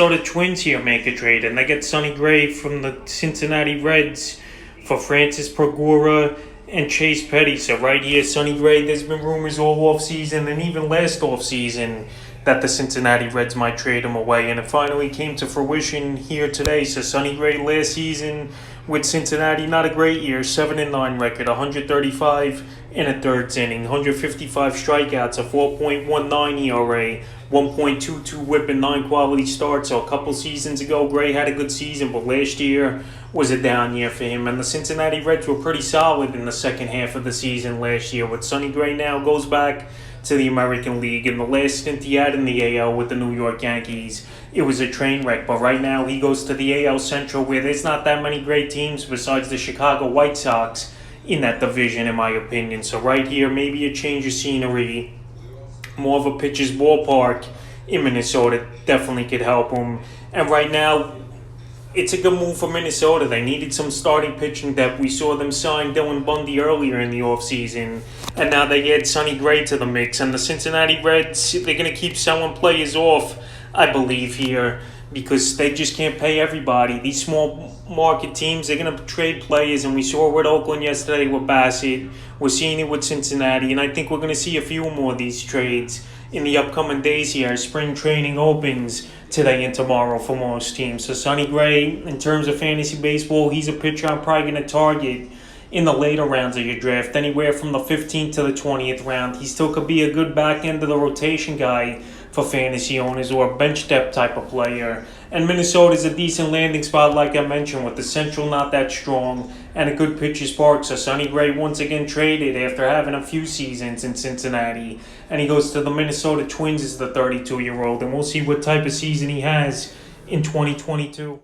Minnesota Twins here make a trade, and they get Sonny Gray from the Cincinnati Reds for Francis Pagura and Chase Petty. So right here, Sonny Gray, there's been rumors all offseason and even last offseason that the Cincinnati Reds might trade him away, and it finally came to fruition here today. So Sonny Gray last season with Cincinnati, not a great year, 7-9 record, 135 in a third inning, 155 strikeouts, a 4.19 ERA, 1.22 whip, and 9 quality starts. So a couple seasons ago, Gray had a good season, but last year was a down year for him. And the Cincinnati Reds were pretty solid in the second half of the season last year. With Sonny Gray now goes back to the American League. In the last stint he had in the AL with the New York Yankees, it was a train wreck. But right now he goes to the AL Central, where there's not that many great teams besides the Chicago White Sox in that division, in my opinion. So right here, maybe a change of scenery, more of a pitcher's ballpark in Minnesota definitely could help him. And right now, it's a good move for Minnesota. They needed some starting pitching depth. We saw them sign Dylan Bundy earlier in the offseason, and now they add Sonny Gray to the mix. And the Cincinnati Reds, they're going to keep selling players off, I believe, here, because they just can't pay everybody. These small market teams, they're going to trade players, and we saw it with Oakland yesterday with Bassett. We're seeing it with Cincinnati, and I think we're going to see a few more of these trades in the upcoming days here. Spring training opens today and tomorrow for most teams. So Sonny Gray, in terms of fantasy baseball, he's a pitcher I'm probably going to target in the later rounds of your draft, anywhere from the 15th to the 20th round. He still could be a good back end of the rotation guy for fantasy owners, or a bench depth type of player. And Minnesota's a decent landing spot, like I mentioned, with the Central not that strong and a good pitcher's park. So Sonny Gray once again traded after having a few seasons in Cincinnati, and he goes to the Minnesota Twins as the 32-year-old, and we'll see what type of season he has in 2022.